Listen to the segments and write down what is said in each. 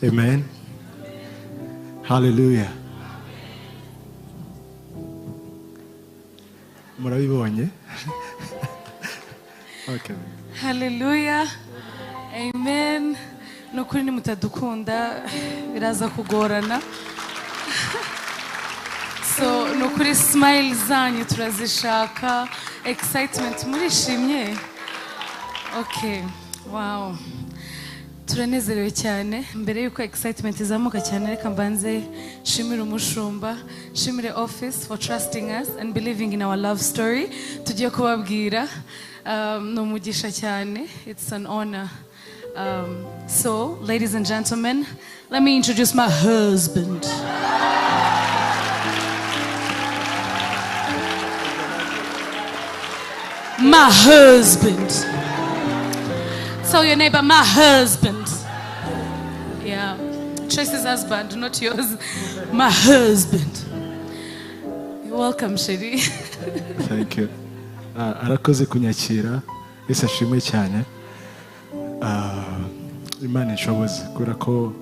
Amen. Hallelujah. Murabibonye? Okay. Hallelujah. Amen. Nukuri ni mutadukunda biraza kugorana. So nukuri smile zanyu turazishaka, excitement murishimye. Okay. Wow. Turanezerewe cyane. Mbere yuko excitement izamuka cyane reka mbanze shimire umushumba, shimire office for trusting us and believing in our love story. Tugiye kubabwira no mugisha cyane. It's an honor. So, ladies and gentlemen, let me introduce my husband. My husband. Tell your neighbor, my husband. Yeah, Tress's husband, not yours. My husband. You're welcome, Sheri. Thank you. Arakoze kunyakira. Ese ashimwe cyane. Imana inshoboze kubera ko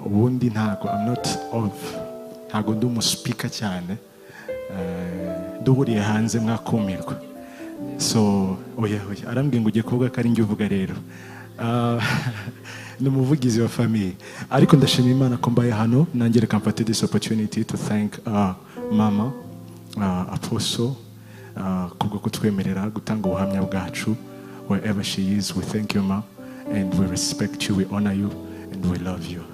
ubundi ntago ntago ndi umuspeaker cyane. Duhuriye hanze mwakumirwa. So oya arambwiye ngo ugiye kuvuga ko ari njye uvuga rero. Ni umuvugizi wa famille. Ariko ndashimira Imana ko mbaye hano nanjye reka mfate this opportunity to thank mama Apostle kubwo kutwemerera gutanga ubuhamya bwacu wherever she is. We thank you, ma, and we respect you, we honor you, and we love you.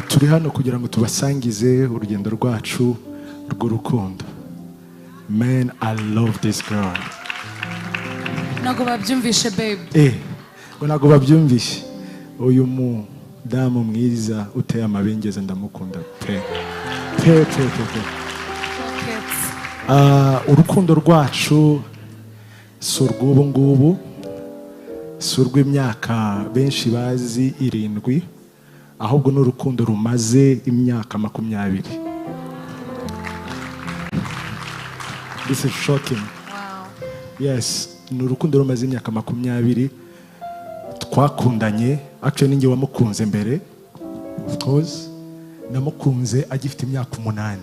Turi hano kugira ngo tubasangize urugendo rwacu rw'urukundo. Man, I love this girl. Nago babyumvishe babe. Nago babyumvishe. Uyu mudamu mwiza uteye amabengeza ndamukunda pe. Urukundo rwacu si urw'ubu ngubu, si urw'imyaka benshi bazi 7, ahubwo n'urukundo rumaze imyaka 20. This is shocking. Wow. Yes, n'urukundo rumaze imyaka 20. Twakundanye, actually ninjye wamukunze mbere. Of course, namukunze agifite imyaka 8.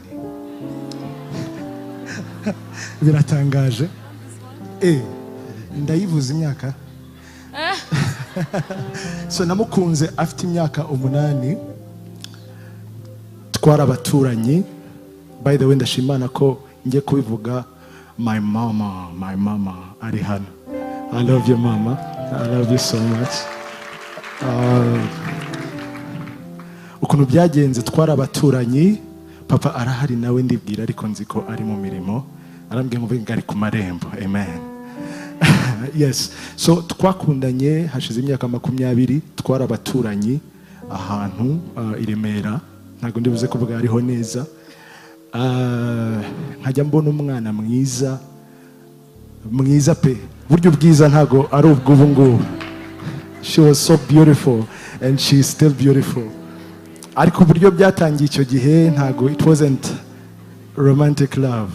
Biratangaje. Ndayivuza imyaka. So namukunze afite imyaka 8. Twarabaturanye. By the way, ndashimana ko ngiye kubivuga my mama ari hano. I love you, mama. I love you so much. Ukuntu byagenze twarabaturanye, papa arahari nawe ndibwira ariko nziko ari mu mirimo. Arambwiye ngo ngari ku marembo. Amen. Yes. So twakundanye hashize imyaka 20. Twarabaturanye ahantu i Remera. Ntago ndibuze kuvuga ariho neza. Nkajya mbona umwana mwiza pe. Buryo bwiza ntago ari ubw'ubu ngubu. She was so beautiful and she is still beautiful. Ariko buryo byatangiye icyo gihe ntago, it wasn't romantic love.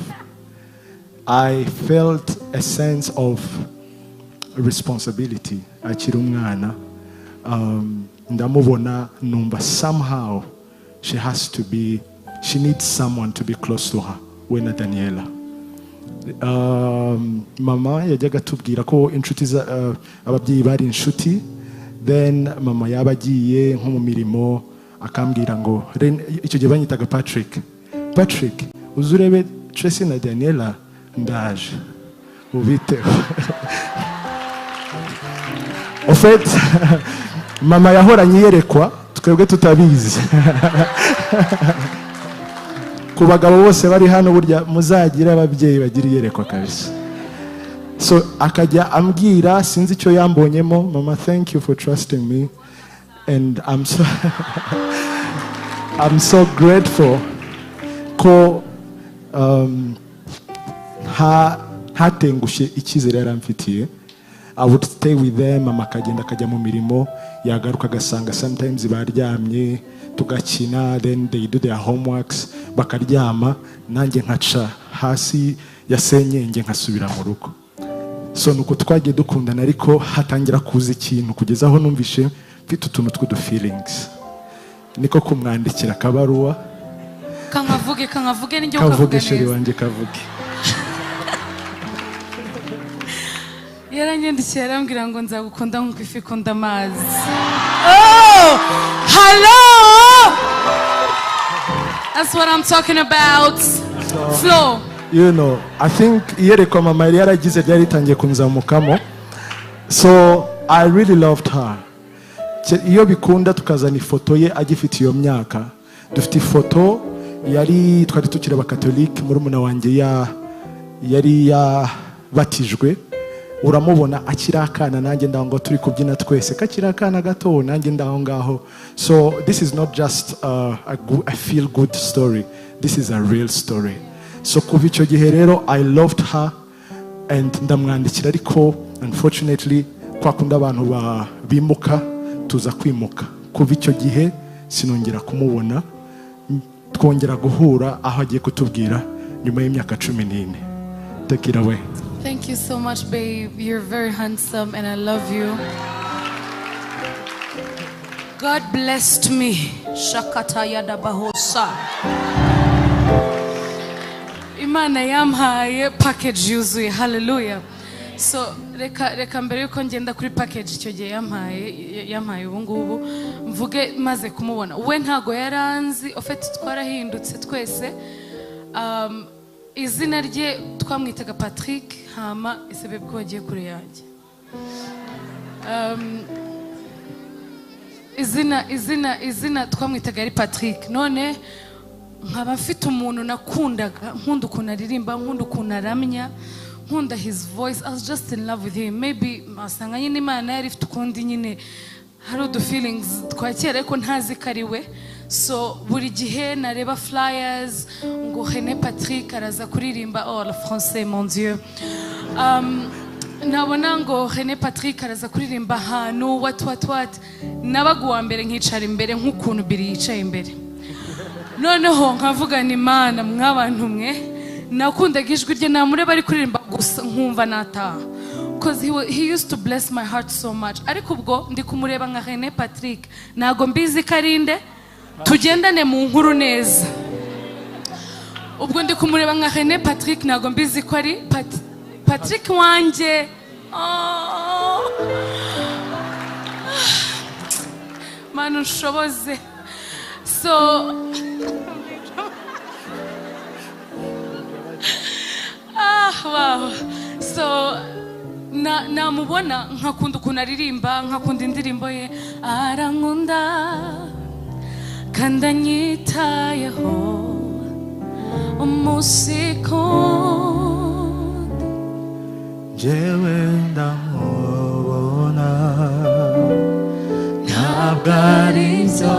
I felt a sense of responsibility. Akiri umwana ndamubona numva somehow she needs someone to be close to her. We na Daniela. Mama yajyaga tubwira ko inshuti ababyeyi bari inshuti. Then mama yabagiye nko mu mirimo akambwira ngo icyo gihe banyitaga Patrick uzurebe Tressy na Daniela ndaje ubiteho. En fait mama yahoranye yerekwa twebwe tutabizi. Ku bagabo bose bari hano burya muzagira ababyeyi bagira yerekwa kabisa. So akajya ambwira sinzi icyo yambonyemo. Mama, thank you for trusting me and I'm so grateful ko hatengushe icyizere yaramfitiye. I would stay with them. Mama akajya mu mirimo yagaruka agasanga sometimes baryamye tugakina, then they do their homeworks bakaryama, nanjye nkaca hasi ya senyenge nkasubira mu rugo. so nuko twagiye dukundana ariko hatangira kuza ikintu kugeza aho numvishe mfite utuntu tw'udu feelings niko kumwandikira kabaruwa kankavuge n'ijyo kavuge sheri wanje kavuge yaranyendikiye arambwira ngo nzagukunda nk'uko ifi ikunda amazi. Oh, hello, that's what I'm talking about. Flow, you know, I think yerekwa mama yari yaragize ryari ritangiye kunzamukamo, so I really loved her. Iyo bikunda tukazana ifoto ye agifite iyo myaka, dufite ifoto yari twari tukiri abakatolike, murumuna wanjye yari yabatijwe, uramubona akirakana nanjye ndaho ngo turi kubyina twese kakirakana gato nanjye ndaho ngaho. So this is not just a feel good story, this is a real story. So kuva icyo gihe rero I loved her and ndamwandikira, ariko unfortunately kwa kundi abantu bimuka tuza kwimuka, kuva icyo gihe sinongera kumubona, twongera guhura aho agiye kutubwira nyuma y'imyaka 14. Take it away. thank you so much, babe. You're very handsome and I love you. God blessed me. Shakata yada bahosa. Imana yampaye package yuzuye. Hallelujah. So reka mbere yuko ngenda kuri package icyo gihe yampaye ubu ngubu mvuge maze kumubona. We ntago yaranzi, ofete twarahindutse twese. Izina rye twamwitaga Patric, hama isebe bwo wagiye kure yanjye. Izina twamwitaga ari Patrick. None nkaba mfite umuntu nakundaga, nkunda ukuntu aririmba, nkunda ukuntu aramya, nkunda his voice. I was just in love with him. Maybe masanga nyine Imana yari ifite ukundi nyine hari udu feelings twakera ariko ntazi kariwe. So buri gihe nareba flyers ngo René Patrick araza kuririmba. Oh le français, mon Dieu. Nabona ngo René Patrick araza kuririmba hano what nabaga uwa mbere nkicara imbere nk'ukuntu biri yicaye imbere. Noneho nkavuga ni Imana mwabantu mwe, nakundaga ijwi rye namureba ari kuririmba gusa nkumva nataha, because he used to bless my heart so much. Ariko ubwo ndi kumureba nka René Patrick nago mbizi karinde tugendane mu nkuru neza. Ubwo ndi kumureba nka René Patrick nago mbizi ko ari Patrick wanje. Manu shoboze. So wow. So namubona nkakunda ukuntu aririmba, nkakunda indirimbo ye arankunda kandi anyitayeho umusikunda jewe ndamubona ntabwo ari byo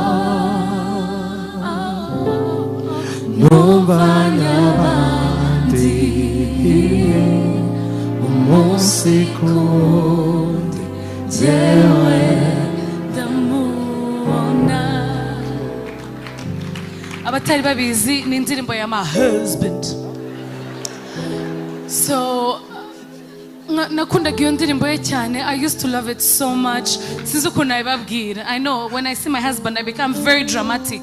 numva n'abandi umusikunda jewe ndamubona. Abatari babizi ni indirimbo ya my husband. So nakundaga iyo ndirimbo ye cyane. I used to love it so much. Sinzi ukuntu nabibabwira. I know when I see my husband I become very dramatic.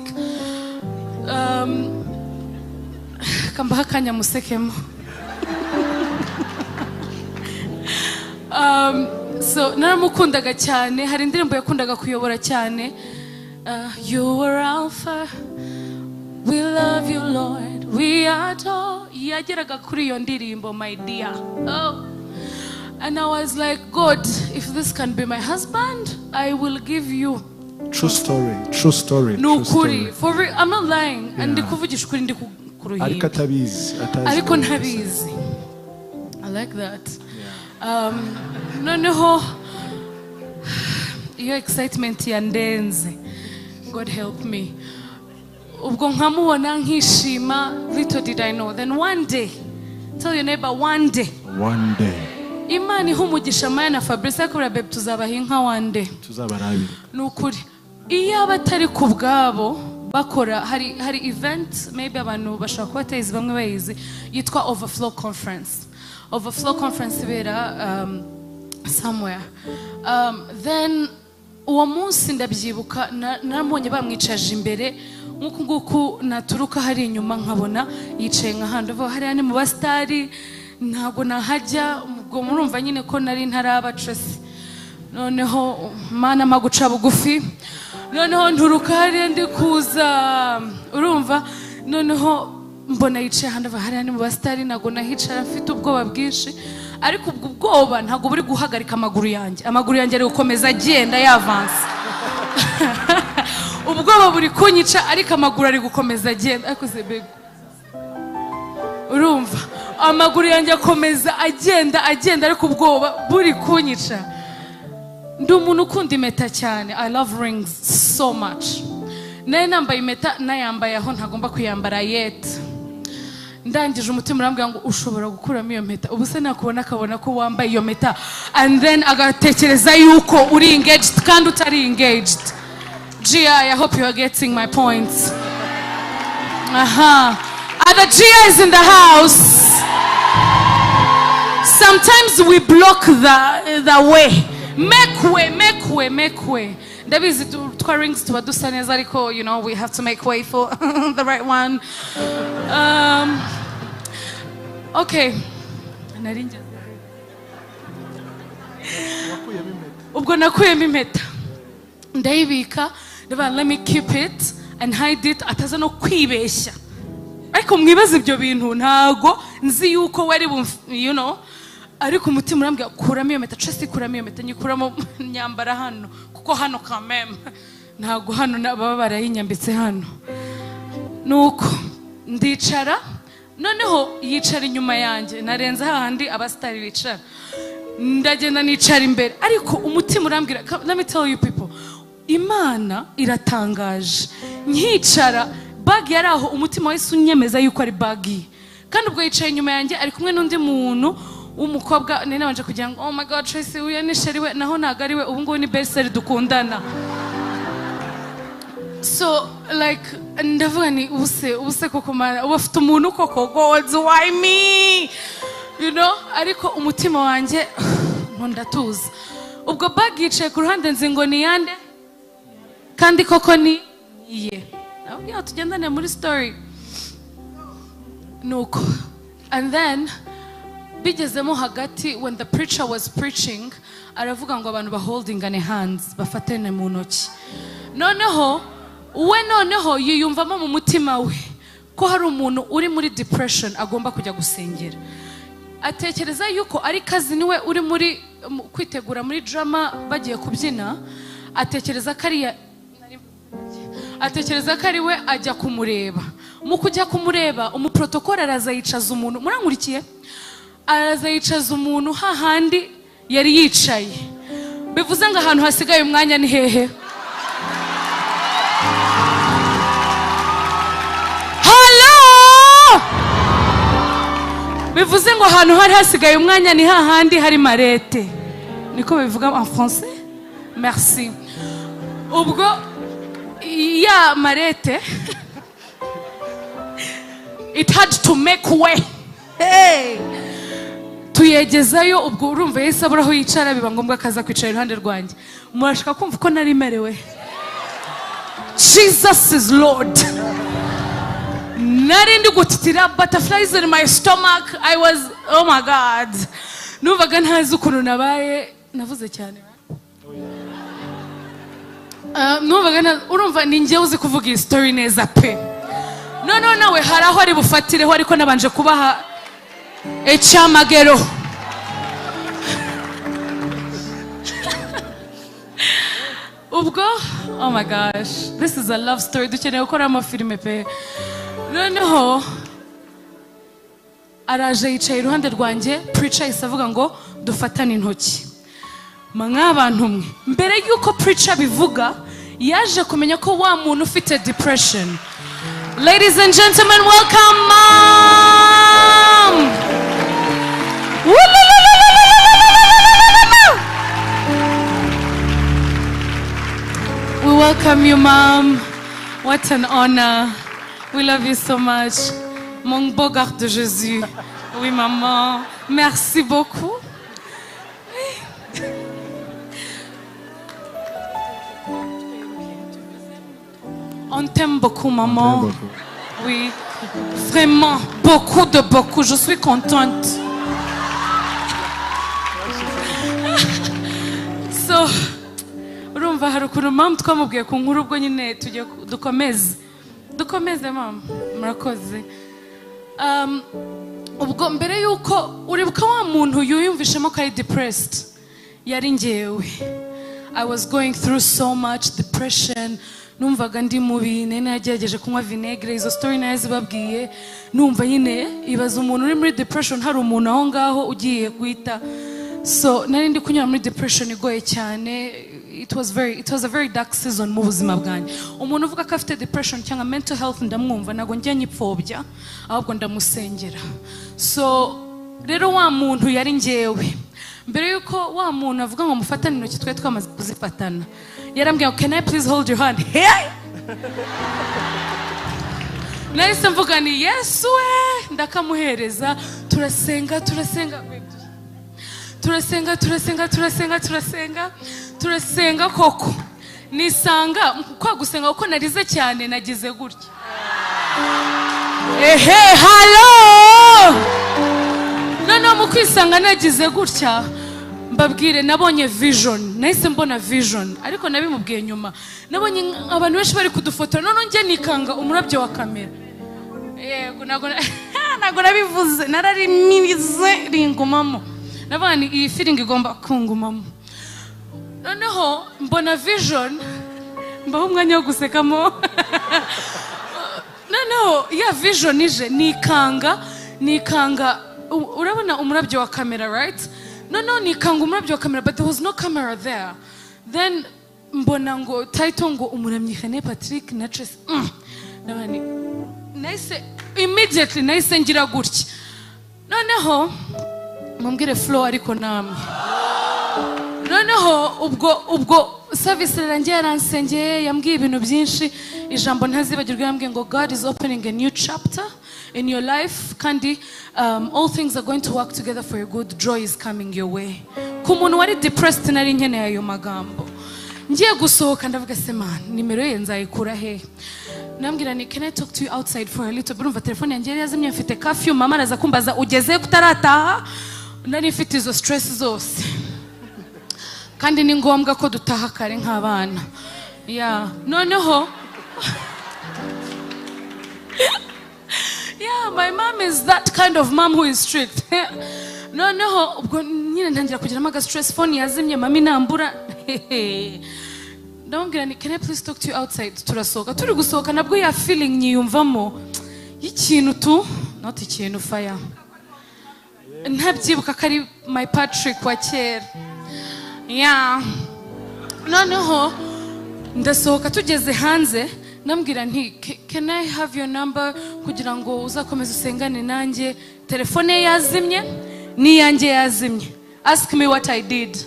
Kambaha kanya musekemo. So naramukundaga cyane. Hari indirimbo yakundaga kuyobora cyane. You are Alpha, we love you Lord, we adore. Yageraga kuri iyo ndirimbo, my dear. Oh. And I was like, God, if this can be my husband, I will give you. True story, true story. No kuri, for real, I'm not lying. And ndikuvugisha kuri ndikuruhira. Ariko atabizi. Ariko ntabizi. I like that. Noneho iyo excitement yandenze. God help me. Ubwo nkamubona nkishima, little did I know. Then one day, tell your neighbor, one day. One day. Imana ihumugisha Maya na Fabrice akubira babe tuzabaha inka one day. Tuzabarabira. Nukuri. Iyo abatari kubwabo bakora hari event maybe abantu bashaka kubateza bamwe bayizi yitwa Overflow Conference. overflow conference ibera somewhere. Then uwo munsi ndabyibuka namubonye bamwicaje imbere nk'uku nguku naturuka hari inyuma nkabona yicaye nk'ahandi avuga hariya ni mu basitari ntabwo nahajya ubwo murumva nyine ko nari ntaraba Tressy. Noneho mana maguca bugufi, noneho nturuka hariya ndi kuza urumva, noneho mbona yicaye ahandi avuga hariya ni mu basitari ntabwo nahicara mfite ubwoba bwinshi, ariko ubwo bwoba ntabwo buri guhagarika amaguru yanjye ari gukomeza agenda yavanse. Ubwoba buri kunyica ariko amaguru ari gukomeza agenda. Ariko se baby urumva amaguru yanjye akomeza agenda ariko ubwoba buri kunyica. Ndi umuntu ukunda impeta cyane, I love rings so much. Naye nambaye impeta nayambaye aho ntagomba kuyambara yet. Ndangije umutima urambwira ngo ushobora gukuramo iyo mpeta, ubu se nakubona akabona ko wambaye iyo mpeta and then agatekereza yuko uri engaged kandi utari engaged. Gia, I hope you are getting my points. Other Gia is in the house. Sometimes we block the way. Make way. Ndabizi twa rings tuba dusa neza ariko you know we have to make way for the right one. Okay. Ubwo nakuyemo impeta ndayibika, let me keep it and hide it ataza no kwibeshya. Ariko mwibaza ibyo bintu ntago nzi yuko wari you know, ariko umutima urambwira kuramo iyo mpeta Tressy, kuramo iyo mpeta nyikuramo nyambara hano kuko hano kameme ntago hano baba barayinyambitse hano. Nuko ndicara, noneho yicara inyuma yanjye narenza hahandi abasitari bicara, ndagenda nicara imbere, ariko umutima urambwira let me tell you people, Imana iratangaje. Nkicara bag yari aho, umutima wese unyemeza yuko ari bagi, kandi ubwo yicaye inyuma yanjye ari kumwe n'undi muntu w'umukobwa nene wanje kugira ngo oh my god Tressy uya ni sheri we, naho ntago ari we, ubu ngubu ni beseri dukundana. So like ndavuga ni ubuse koko mana ubafite umuntu koko, God why me, you know, ariko umutima wanjye ndatuza. Ubwo bag yicaye ku ruhande nzi ngo ni yande kandi koko ni iye. Nabwiye tugendane muri story nuko, and then bigezemo hagati when the preacher was preaching aravuga ngo abantu baholdingane hands, bafatane mu ntoki. Noneho yiyumvamo mu mutima we ko hari umuntu uri muri depression agomba kujya gusengera. Atekereza yuko ari kazi niwe uri muri kwitegura muri drama bagiye kubyina, atekereza ko ari we ajya kumureba. Mu kujya kumureba umuprotokole araza yicaza umuntu, murankurikiye, araza yicaza umuntu hahandi yari yicaye. Bivuze ngo ahantu hasigaye umwanya ni hehe? Hello! Bivuze ngo ahantu hari hasigaye umwanya ni hahandi hari marete. Niko bivuga en français? Merci. Ubwo ya marete it had to make way. Hey! Tuyegezayo, ubwo urumva yese aburaho yicara, biba ngombwa akaza kwicara iruhande rwanjye. Murashaka kumva ko nari merewe? Jesus is Lord. Nari ndi gutitira, butterflies in my stomach. I was, oh my God. Numvaga ntazi ukuntu nabaye, navuze cyane. Numvaga urumva ni njye uzi kuvuga iyi story neza pe. No nawe hari aho ari bufatireho, ariko nabanje kubaha echamagero. Ubwo, oh my gosh, this is a love story. Dukeneye gukora amafilime pe. Noneho araje yicaye iruhande rwanjye, preacher isavuga ngo dufatane intoki. Mw'abantu mwe, mbere yuko preacher bivuga yaje kumenya ko wa muntu ufite depression. Ladies and gentlemen, welcome Mom. We welcome you, Mom. What an honor. We love you so much. Mon beau garde de Jésus. Oui, maman. Merci beaucoup. On t'aime beaucoup, maman. Beaucoup. Oui. Vraiment, beaucoup de beaucoup. Je suis contente. So, urumva hari ukuntu mama twamubwiye ku nkuru ubwo nyine tujye dukomeze mama murakoze. Ubwo mbere yuko uribuka wa muntu yuyumvishemo ko ari depressed yari njyewe. I was going through so much depression. Numvaga ndi mubi nene nagerageje kunywa vinegre izo story nayo zibabwiye numva nyine ibaza umuntu uri muri depression hari umuntu aho ngaho ugiye guhita. So nari ndi kunyura muri depression igoye cyane. It was a very dark season mu buzima bwanjye. Umuntu uvuga ko afite depression cyangwa mental health ndamwumva nago njye nyipfobya ahubwo ndamusengera. So rero wa muntu yari njyewe. Mbere yuko wa muntu avuga ngo mufatane intoki twe twamaze kuzifatana yarambwiye can I please hold your hand? Hey! Nahise mvuga ni Yesu we ndakamuhereza turasenga koko nisanga kwa gusenga uko narize cyane nagize gutya. Ehe hello no mu kwisanga nagize gutya mbabwire nabonye vision nahise mbona vision ariko nabimubwiye nyuma nabonye abantu benshi bari kudufotora none nje nikanga umurabyo wa kamera. Yego nago nabivuze nararimize ringumamo nabani iyi feeling igomba kungumamo noneho mbona vision mbaho umwanya wo gusekamo noneho ya vision ije nikanga urabona umurabyo wa kamera right no nikanga umurabyo wa kamera but there was no camera there. Then mbona ngo title ngo umuramyihane Patric&Tressy nabani nice immediately nice ngira gutya noneho mumbwire flow ariko namwe noneho ubwo service rangiye yaransengeye yambwiye ibintu byinshi ijambo ntazibagirwa yambwiye ngo God is opening a new chapter in your life kandi all things are going to work together for your good. Joy is coming your way. Ku muntu wari depressed nari nkeneye ayo magambo ngiye gusohoka ndavuga se man nimero ye nzayikura he nambwira ni can I talk to you outside for a little bit? Urumva telefone yanjye yazimye mfite curfew mama araza kumbaza ugeze kutarataha nari mfite izo stress zose kandi ni ngombwa ko dutaha kare nk'abana. Noneho my mom is that kind of mom who is strict. Noneho ubwo nyine ntangira kugiramo aga stress phone yazimye mami nambura ndambwira ni can I please talk to you outside? Turasohoka turi gusohoka nabwo ya feeling nyiyumvamo y'ikintu tu not ikintu fire ntabyibuka kari my Patric wa kera. Noneho ndasohoka tugeze hanze nambwira nti can I have your number kugira ngo uzakomeze usengane nanjye. Telefone yazimye ni yanjye yazimye. Ask me what I did.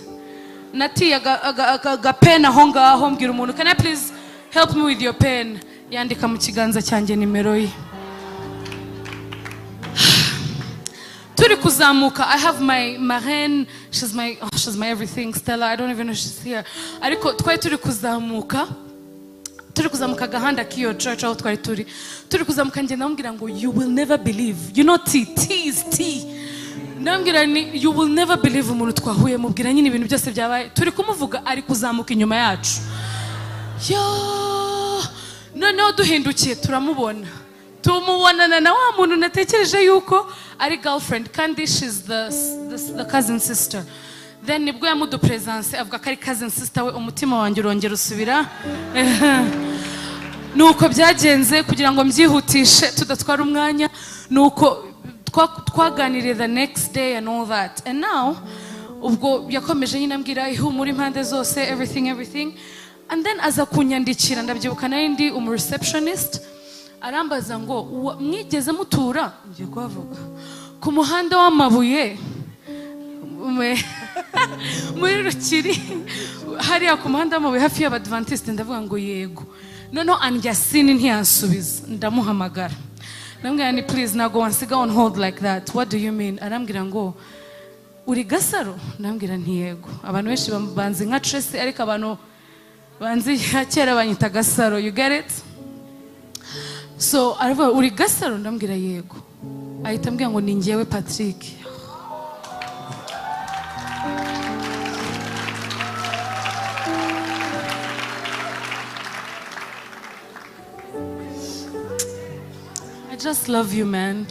Nati aga pen aho ngaho mbwira umuntu can I please help me with your pen? Yandika mu kiganza cyanjye nimero ye. Turi kuzamuka I have my marraine she's my everything Stella I don't even know she's here ariko twari turi kuzamuka gahanda kiyo church aho twari turi kuzamuka ngenda nambwira ngo you will never believe you know T is T nambwira ni you will never believe umuntu twahuye mubwira nyine ibintu byose byabaye turi kumuvuga ari kuzamuka inyuma yacu no duhindukiye tumubonana na wa muntu natekereje yuko ari girlfriend kandi she's the cousin sister. Then nibwo yamudu presence avuga ko ari cousin sister we umutima wanjye urongera usubira nuko byagenze kugira ngo mbyihutishe tudatwara umwanya nuko twaganiriye the next day and all that and now ubwo yakomeje nyine ambwira ihumura impande zose everything and then aza kunyandikira ndabyibuka nari ndi receptionist arambaza ngo mwigeze mutura ngiye kuvuga ku muhanda w'amabuye muri Rukiri hariya ku muhanda w'amabuye hafi y'Abadventiste ndavuga ngo yego noneho andya sini ntiyansubiza ndamuhamagara ndambwira ni please nago wansiga on hold like that, what do you mean? Arambwira ngo uri Gasaro, ndambwira nti yego. Abantu benshi banzi nka Tressy ariko abantu banzi kera banyita Gasaro, you get it? So aravuga uri Gasaro, ndambwira yego. Ahita ambwira ngo ni njyewe Patrick. I just love you, man.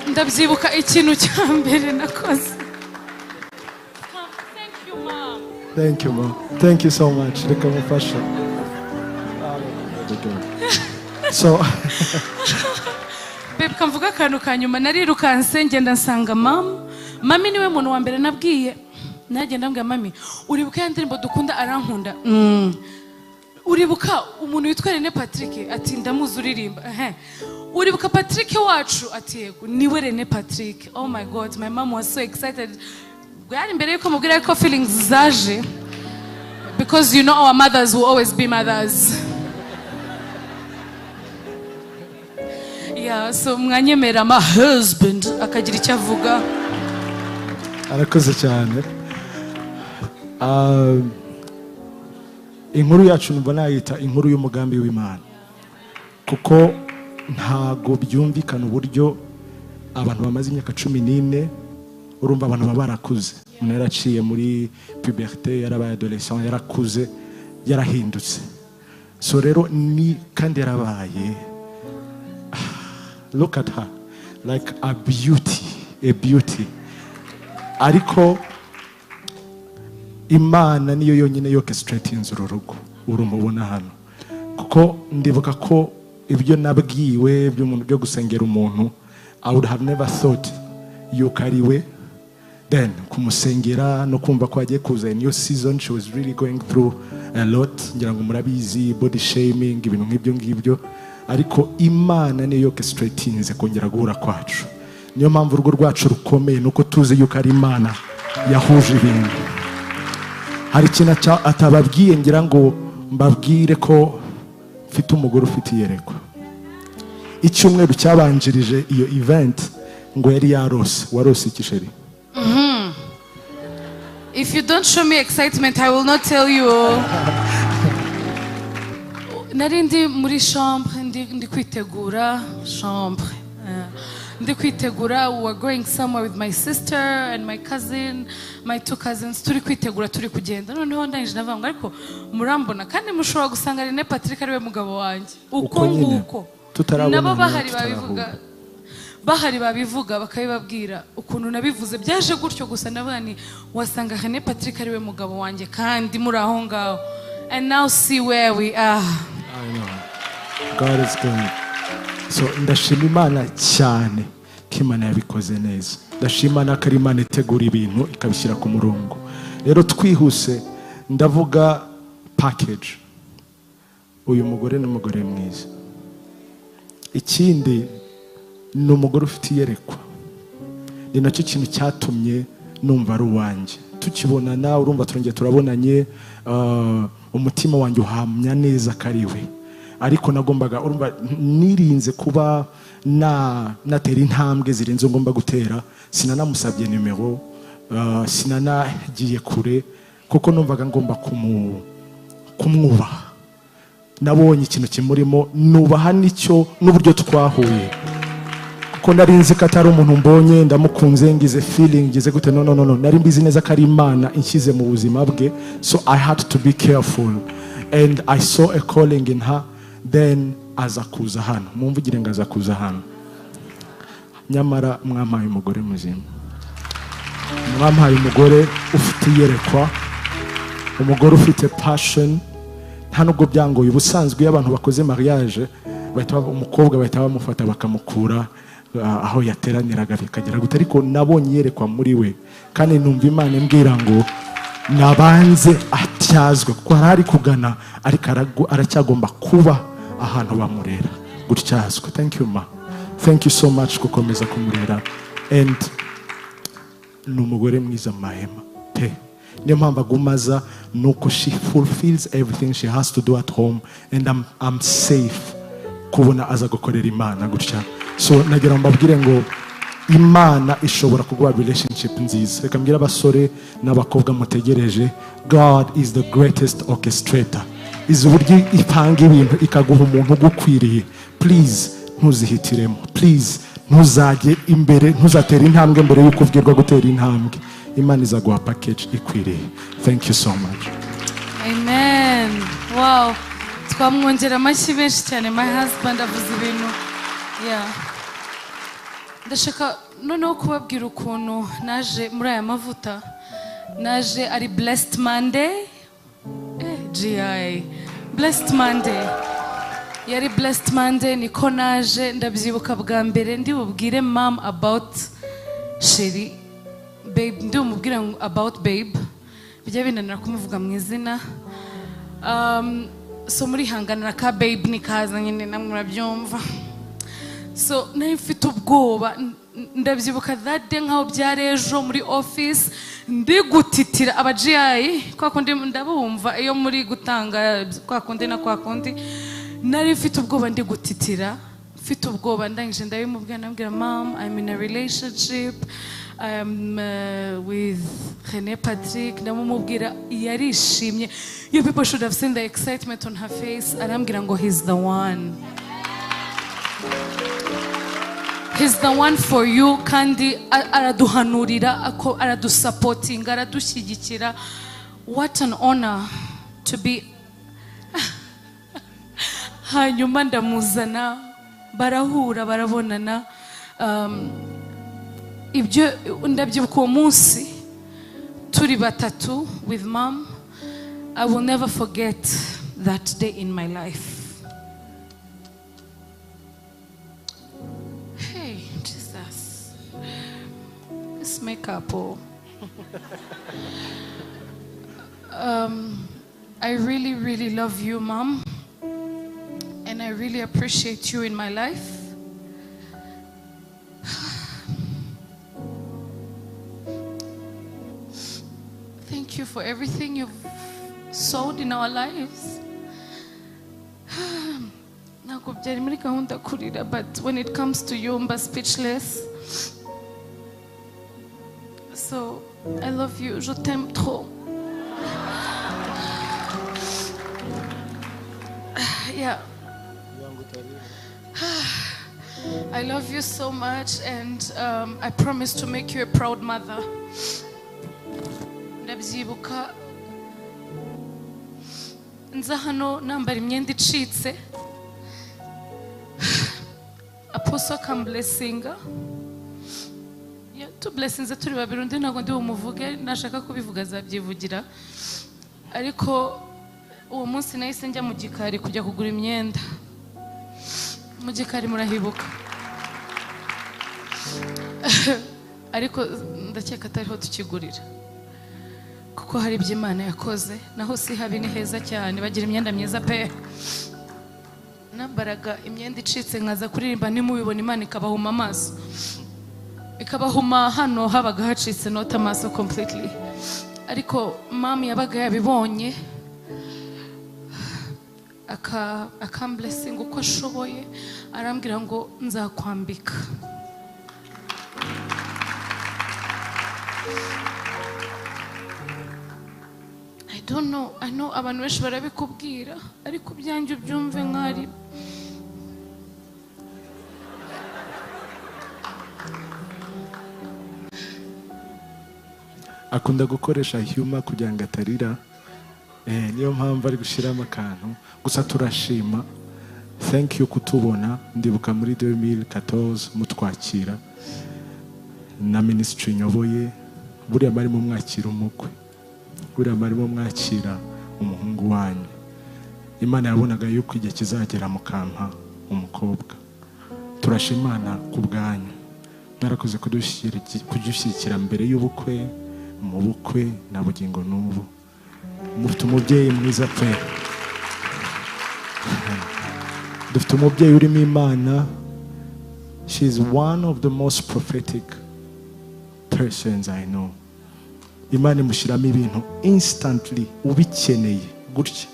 Ndabyibuka ikintu cya mbere nakoze. Thank you, mom. Thank you, mom. Thank you so much. Reka Amfasha. So Babe, kamvuga akantu kanyuma narirukanse ngenda nsanga mami niwe muntu wa mbere nabwiye. Nagenda mbwira mami, uribuka ya ndirimbo dukunda arankunda. Uribuka umuntu witwa Rene Patrick, ati ndamuzi uririmba. Uribuka Patrick wacu, ati yego niwe Rene Patrick. Oh my god, my mom was so excited. Bwari mbere yuko mubwira ko feelings zaje, because you know our mothers will always be mothers. Yeah, so mwanyemera my husband akagira icyo avuga. arakoze cyane. Inkuru yacu numva nayita inkuru y'umugambi w'Imana, kuko ntago byumvikana uburyo abantu bamaze imyaka 14 urumva abantu barakuze. Umuntu yaraciye muri puberté, yarabaye adolescent, yarakuze, yarahindutse. So rero ni kandi yarabaye, look at her like a beauty. Ariko Imana niyo yonyine orchestratinze uru rugo urumubona hano, kuko ndibuka ko ibyo nabwiwe by'umuntu byo gusengera umuntu, I would have never thought yukariwe then kumusengera no kumva ko agiye kuza in your season. She was really going through a lot, ngira ngo murabizi, body shaming, ibintu nk'ibyo, ariko Imana niyo orchestratinze kongera guhura kwacu. Niyo mpamvu urugo rwacu rukomeye, nuko tuzi yuko ari Imana yahuje ibintu. Hari ikintu atababwiye, ngira ngo mbabwire ko mfite umugore ufite iyerekwa. Icyumweru cyabanjirije iyo event ngo yari warose ikisheri. If you don't show me excitement, I will not tell you. Nari ndi muri chambre, ndi kwitegura chambre. Ndi kwitegura, we were going somewhere with my sister and my cousin, my 2 cousins. Turi kwitegura, turi kugenda. Noneho ndangije navuga ariko murambona kandi mushobora gusanga Rene Patrick ari we mugabo wanjye. Uko nguko. Nabo bahari babivuga bakabibabwira ukuntu nabivuze byaje gutyo gusa nabani wasanga Rene Patrick ari we mugabo wanjye kandi muri aho ngaho. And now see where we are. I know. God is good. So ndashima Imana cyane ko Imana yabikoze neza. Ndashima na Imana itegura ibintu ikabishyira ku murongo. Rero twihuse ndavuga package. Uyu mugore ni umugore mwiza. Ikindi ni umugore ufite iyerekwa. Ni nacyo kintu cyatumye numva ari uwanjye. Tukibonana urumva turongeye turabonanye, umutima wanjye uhamya neza kariwe. Ariko nagombaga urumva nirinze kuba natera intambwe zirenze ngomba gutera. Sinanamusabye nimero, sinanagiye kure, kuko numvaga ngomba kumwubaha. Nabonye ikintu kimurimo, nubaha nicyo n'uburyo twahuye, kuko narinzi ko atari umuntu mbonye ndamukunze ngize feeling ngize gute. No, nari mbizi neza ko ari Imana inshyize mu buzima bwe. So I had to be careful and I saw a calling in her. Then aza kuza hano, mumvugire ngo aza kuza hano. Nyamara mwampaye umugore muzima, mwampaye umugore ufite iyerekwa, umugore ufite passion. Nta nubwo byangoye. Ubusanzwe abantu bakoze mariage umukobwa bahita bamufata bakamukura aho yateraniraga bikagera gute, ariko nabonye iyerekwa muri we kandi numva Imana imbwira ngo nabanze atyazwe, kuko hari kugana ariko aracyagomba kuba ahantu bamurera gutyazwe. Thank you ma, thank you so much gukomeza kumurera. And ni umugore mwiza mahema pe. Niyo mpamvu agumaza nuko she fulfills everything she has to do at home, and I'm safe kubona aza gukorera Imana gutya. So nagira mbabwire ngo Imana ishobora kuguha relationship nziza. Reka mbwira abasore n'abakobwa mutegereje, God is the greatest orchestrator. Izi uburyo ipanga ibintu ikaguha umuntu ugukwiriye. Please ntuzihitiremo. Please ntuzajye imbere, ntuzatera intambwe mbere yuko uvugirwa gutera intambwe. Imana izaguha package ikwiriye. Thank you so much. Amen. Wow. Twamwongera amashyi benshi cyane. My husband avuze ibintu. Yeah. Ndashaka noneho kubabwira ukuntu naje muri aya mavuta. Naje ari Blessed Monday. GI. Blessed Monday. Yari Blessed Monday niko naje ndabyibuka bwa mbere ndi bubwire mom about Sheri. Babe ndi bumubwire about babe. Bijya binanira kumuvuga mu izina. So muri hanganira ka babe nikaza nyine namwe murabyumva. So nari mfite ubwoba ndabyibuka that day nkaho byarejo muri office ndi gutitira aba GI kwa kundi ndabumva iyo muri gutanga kwa kundi na kwa kundi nari mfite ubwoba ndi gutitira mfite ubwoba ndangije ndabimubwira nabwira mom I'm in a relationship I'm with René Patrick ndamubwira yarishimye. You people should have seen the excitement on her face. Arambwira ngo he's the one. He's the one for you kandi araduhanurira aradusupporting aradushyigikira. What an honor to be. Hanyuma ndamuzana barahura barabonana. Ibyo ndabyibuka uwo munsi turi batatu with mom. I will never forget that day in my life. Hey, Jesus. This makeup. Oh. I really, really love you, Mom. And I really appreciate you in my life. Thank you for everything you've sowed in our lives. But when it comes to you, I'm speechless. So I love you. Je t'aime trop. Yeah. I love you so much, and I promise to make you a proud mother. Ndabyibuka nza hano nambara imyenda icitse, Apostle kam blessinga. Yeah, to blessings turi babiri undi ntago ndi bumuvuge, nashaka kubivuga zabyivugira. Ariko uwo munsi nahise njya mu gikari kujya kugura imyenda. Mu gikari murahibuka. Ariko ndakeka atariho tukigurira. Kuko hari ibyo Imana yakoze, naho si habi ni heza cyane, bagira imyenda myiza pe. Nambaraga imyenda icitse nkaza kuririmba nimubibona Imana ikabahuma amaso. Ikabahuma hano habaga hacitse nota amaso completely. Ariko mama yabaga yabibonye akamblessing uko ashoboye, arambwira ngo nzakwambika. I don't know, I know abantu benshi barabikubwira, ariko byanjye byumve nkari. Akunda gukoresha humor kugira ngo atarira. Niyo mpamvu ari gushiramo akantu. Gusa turashima. Thank you kutubona. Ndibuka muri 2014 mutwakira na ministry nyoboye, buriya bari mu mwakira umukwe, buriya bari mu mwakira umuhungu wanyu. Imana yabonaga yuko igihe kizagera mukampa umukobwa. Turashimana ku bwanyu, mwarakoze kudushyigikira mbere y'ubukwe, mu bukwe na bugingo n'ubu. Mufite umubyeyi mwiza pe. Dufite umubyeyi urimo Imana. She is one of the most prophetic persons I know. Imana imushyiramo ibintu instantly ubikeneye gutya.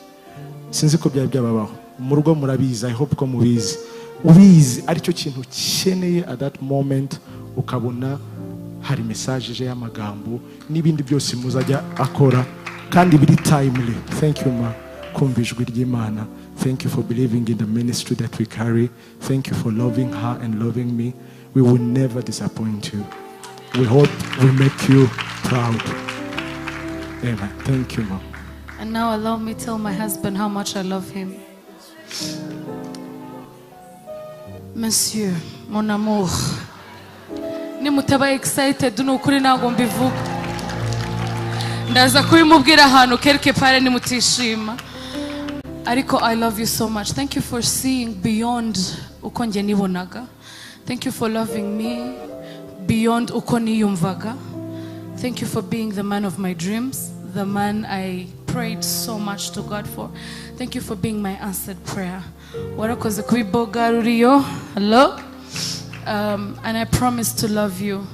Sinzi ko byari byababaho. mu rugo murabizi, I hope ko mubizi, ubizi aricyo kintu ukeneye at that moment, ukabona hari message je y'amagambo n'ibindi byose muzajya akora kandi biri timely. Thank you ma kumva ijwi ry'Imana. Thank you for believing in the ministry that we carry. Thank you for loving her and loving me. We will never disappoint you. We hope we make you proud. Amen. Thank you, Mom. And now allow me to tell my husband how much I love him. Monsieur, mon amour. Ni mutaba excited nukuri ntago mbivuga. Ndaza kubimubwira ahantu quelque part ni mutishima. Ariko I love you so much. Thank you for seeing beyond uko nge nibonaga. Thank you for loving me beyond uko niyumvaga. Thank you for being the man of my dreams, the man I prayed so much to God for. Thank you for being my answered prayer. Warakoze kubiboga ruriyo. Hello? And I promise to love you.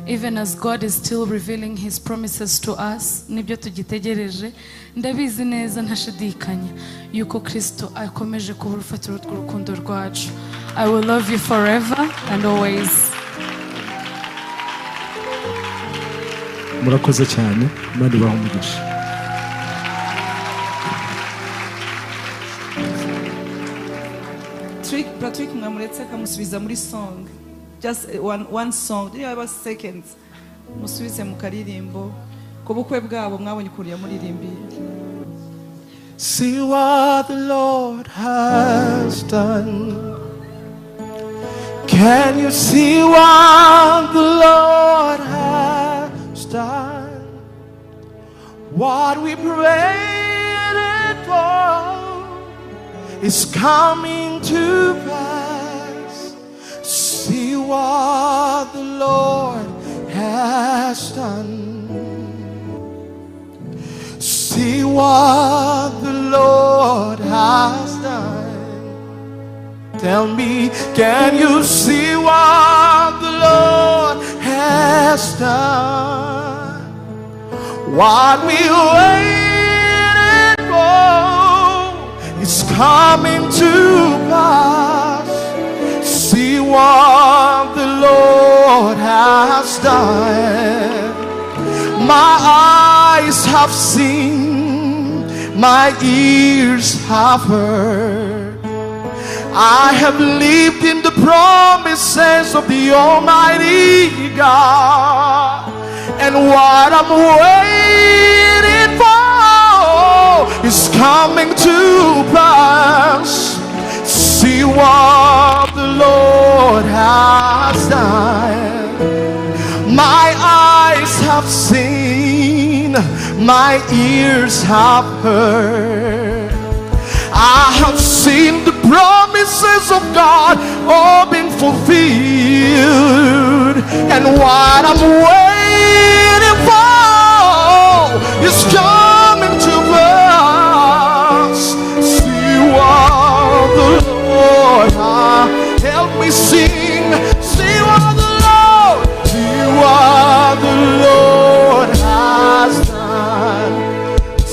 Even as God is still revealing his promises to us, nibyo tugitegereje, ndabizi neza ntashidikanya yuko Kristo akomeje kuba urufatiro rw'urukundo rwacu. I will love you forever and always. Murakoze cyane, Imana ibahe umugisha. Patrick mwamuretse kamusubiza muri song. Just one song. Did you have seconds? Musubize mu karirimbo. Ku bukwe bwabo mwabonye kuriya muririmbiye. See what the Lord has done. Can you see what the Lord has done? What we prayed for is coming to pass. See what the Lord has done. See what the Lord has done. Tell me, can you see what the Lord has done? What we waited for is coming to pass. See what the Lord has done. My eyes have seen, my ears have heard. I have lived in the promises of the Almighty God. And what I'm waiting for is coming to pass. See what the Lord has done. My eyes have seen, my ears have heard. I have seen the promises of God all been fulfilled. And what I'm waiting for is coming to pass. See what the Lord has. Help me sing. See what the Lord, see what the Lord has done.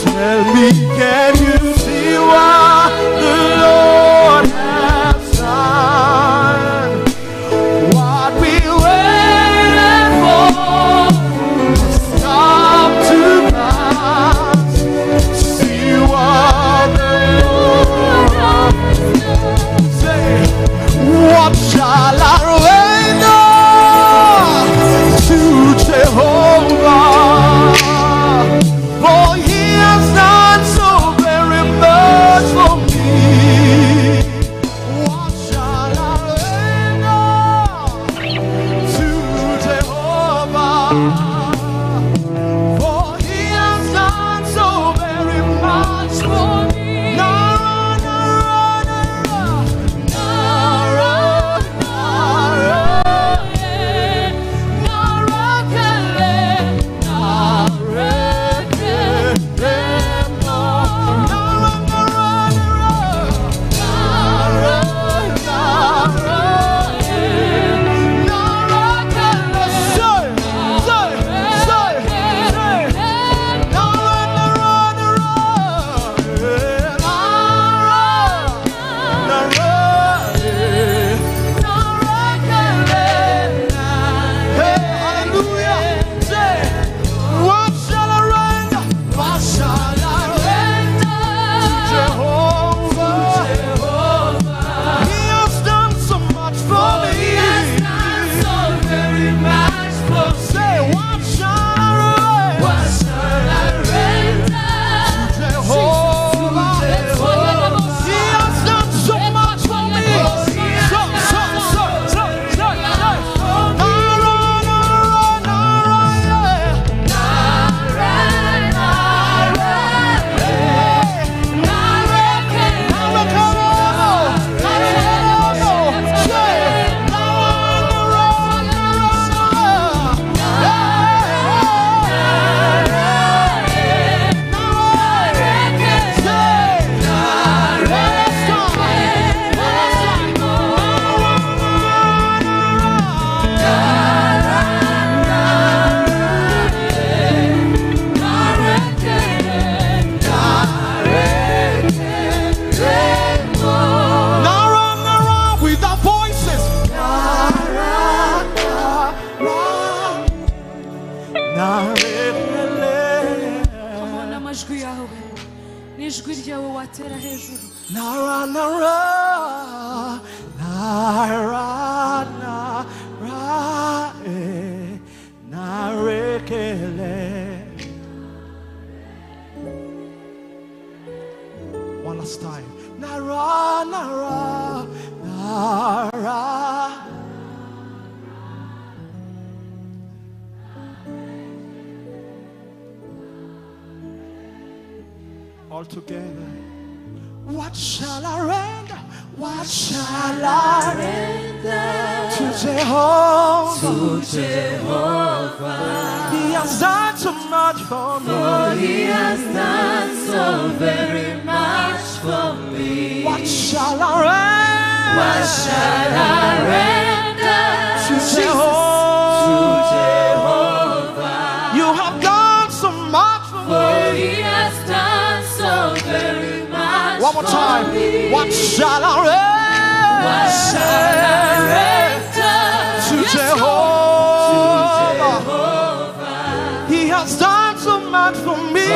Tell me, can you see what the Lord has done? What we waited for watera hejuru. Nara, nara, nara, nara, narekele. One last time. Nara, nara, nara. All together. What shall I render? What shall I render to Jehovah? To Jehovah. He has done so much for me. For he has done so very much for me. What shall I render? What shall I render to Jehovah? To Jehovah. You have done so much for me. For he has done so very much. One more time. What shall I render? What shall I render to Jehovah? He has done so much for me.